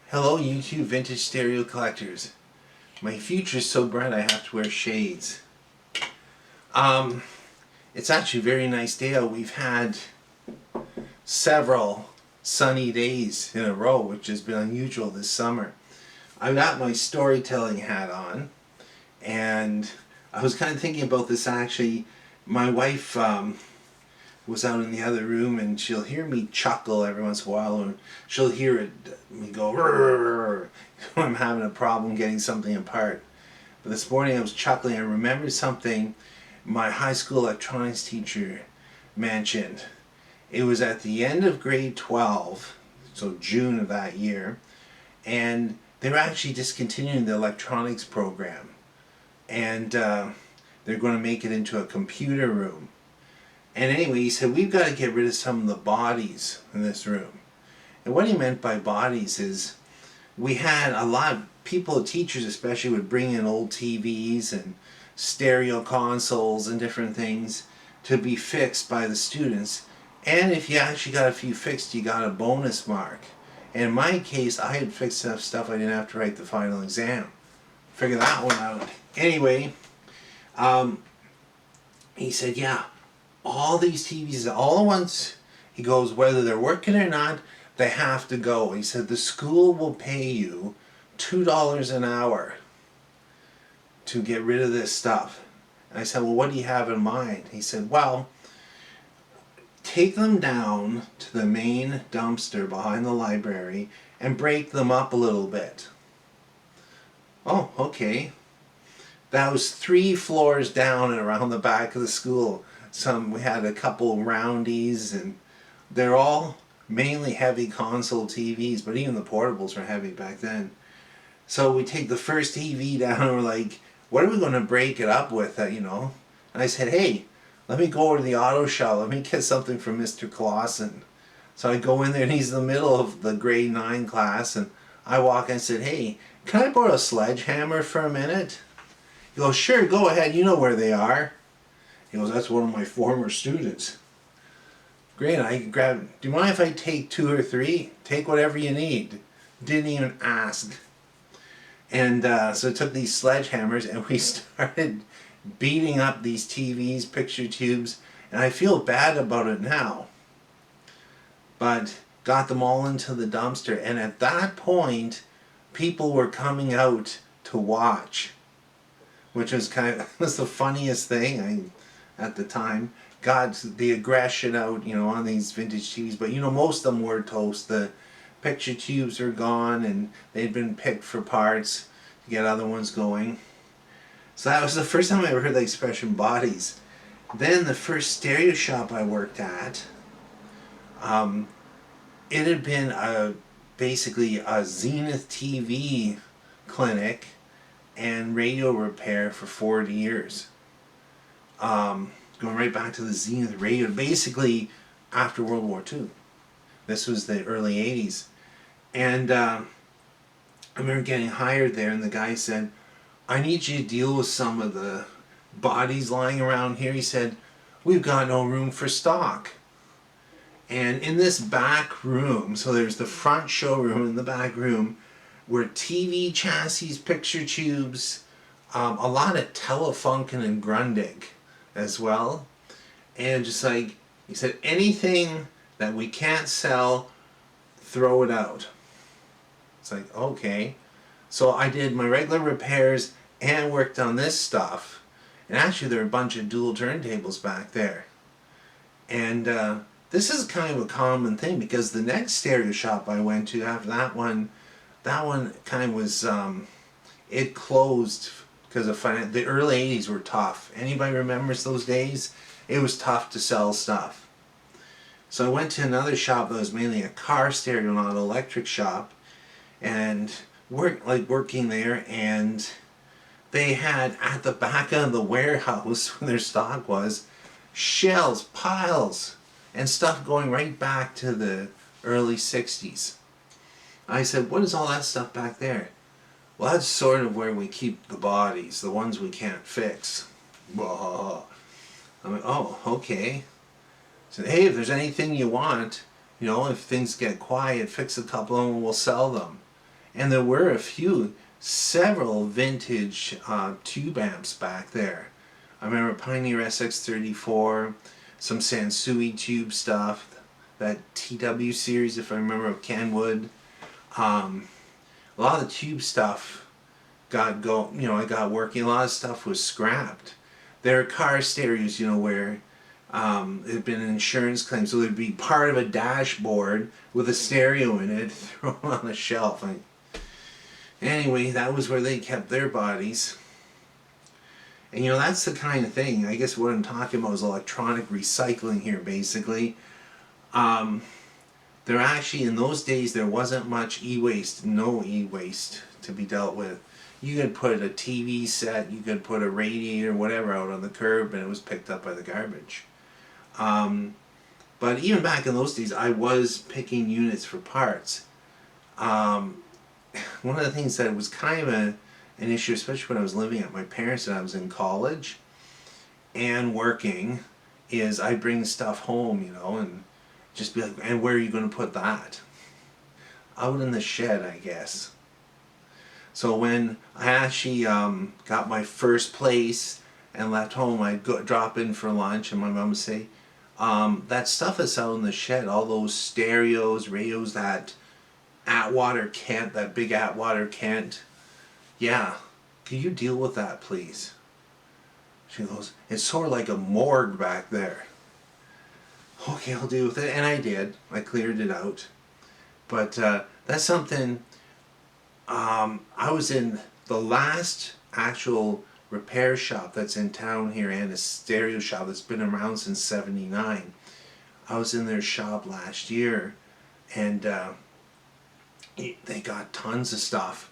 Hello YouTube vintage stereo collectors. My future is so bright I have to wear shades. Um, it's actually a very nice day out. We've had several sunny days in a row, which has been unusual this summer. I've got my storytelling hat on, and I was kind of thinking about this actually. My wife was out in the other room, and she'll hear me chuckle every once in a while, and she'll hear it me go when I'm having a problem getting something apart. But this morning I was chuckling. I remembered something my high school electronics teacher mentioned. It was at the end of grade 12, so June of that year, and they were actually discontinuing the electronics program, and they're going to make it into a computer room. And anyway, he said, we've got to get rid of some of the bodies in this room. And what he meant by bodies is we had a lot of people, teachers especially, would bring in old TVs and stereo consoles and different things to be fixed by the students. And if you actually got a few fixed, you got a bonus mark. And in my case, I had fixed enough stuff I didn't have to write the final exam. Figure that one out. Anyway, he said, yeah, all these TVs, all the ones, he goes, whether they're working or not, they have to go. He said, the school will pay you $2 an hour to get rid of this stuff. And I said, well, what do you have in mind? He said, well, take them down to the main dumpster behind the library and break them up a little bit. Oh, okay. That was 3 floors down and around the back of the school. We had a couple roundies, and they're all mainly heavy console TVs, but even the portables were heavy back then. So we take the first TV down and we're like, what are we going to break it up with, And I said, hey, let me go over to the auto shop, let me get something from Mr. Clausen. So I go in there, and he's in the middle of the grade 9 class, and I walk in and said, hey, can I borrow a sledgehammer for a minute? He goes, sure, go ahead, you know where they are. He goes, that's one of my former students. Great, I grabbed, do you mind if I take 2 or 3? Take whatever you need. Didn't even ask. And so I took these sledgehammers and we started beating up these TVs, picture tubes, and I feel bad about it now. But got them all into the dumpster, and at that point, people were coming out to watch, which was was the funniest thing at the time. Got the aggression out, on these vintage TVs. But most of them were toast. The picture tubes are gone, and they'd been picked for parts to get other ones going. So that was the first time I ever heard the expression bodies. Then the first stereo shop I worked at, it had been basically a Zenith TV clinic and radio repair for 40 years. Going right back to the Zenith radio, basically after World War II. This was the early 80s. And I remember getting hired there, and the guy said, I need you to deal with some of the bodies lying around here. He said, we've got no room for stock. And in this back room, so there's the front showroom and the back room, were TV chassis, picture tubes, a lot of Telefunken and Grundig as well. And just like, he said, anything that we can't sell, throw it out. It's like, okay. So I did my regular repairs and worked on this stuff. And actually there were a bunch of dual turntables back there. And this is kind of a common thing, because the next stereo shop I went to after that one kind of was, it closed because of the early 80s were tough. Anybody remembers those days? It was tough to sell stuff. So I went to another shop that was mainly a car stereo, not an electric shop, and working there, and they had at the back of the warehouse where their stock was, shelves, piles, and stuff going right back to the early 60s. I said, what is all that stuff back there? Well, that's sort of where we keep the bodies, the ones we can't fix. I'm like, oh, okay. So, hey, if there's anything you want, if things get quiet, fix a couple of them and we'll sell them. And there were several vintage tube amps back there. I remember Pioneer SX34, some Sansui tube stuff, that TW series, if I remember, of Kenwood. A lot of the tube stuff I got working. A lot of stuff was scrapped. There are car stereos, where it had been an insurance claim, so there'd be part of a dashboard with a stereo in it thrown on a shelf. Anyway, that was where they kept their bodies. And that's the kind of thing, I guess what I'm talking about is electronic recycling here, basically. There actually, in those days, there wasn't much e-waste, no e-waste to be dealt with. You could put a TV set, you could put a radiator, whatever, out on the curb, and it was picked up by the garbage. But even back in those days, I was picking units for parts. One of the things that was kind of an issue, especially when I was living at my parents' and I was in college and working, is I'd bring stuff home, and just be like, and where are you going to put that? Out in the shed, I guess. So when I actually got my first place and left home, I'd drop in for lunch, and my mom would say, that stuff is out in the shed, all those stereos, radios, that Atwater Kent, that big Atwater Kent. Yeah, can you deal with that, please? She goes, it's sort of like a morgue back there. Okay, I'll deal with it. And I did. I cleared it out. But that's something, I was in the last actual repair shop that's in town here, and a stereo shop that's been around since '79. I was in their shop last year, and they got tons of stuff.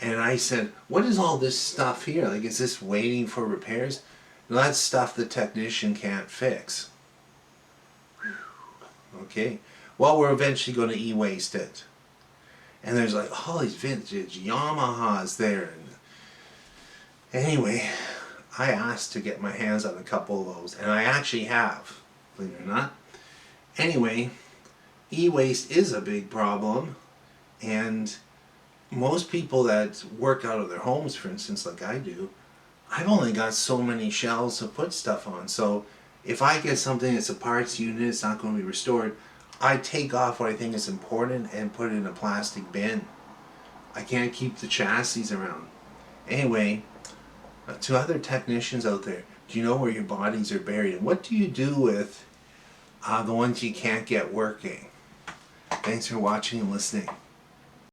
And I said, what is all this stuff here? Like, is this waiting for repairs? No, that's stuff the technician can't fix. Okay, well, we're eventually going to e-waste it. And there's like all these vintage Yamahas there. And anyway, I asked to get my hands on a couple of those, and I actually have, believe it or not. Anyway, e-waste is a big problem, and most people that work out of their homes, for instance, like I do, I've only got so many shelves to put stuff on. So if I get something that's a parts unit, it's not going to be restored, I take off what I think is important and put it in a plastic bin. I can't keep the chassis around. Anyway, to other technicians out there, do you know where your bodies are buried? And what do you do with the ones you can't get working? Thanks for watching and listening.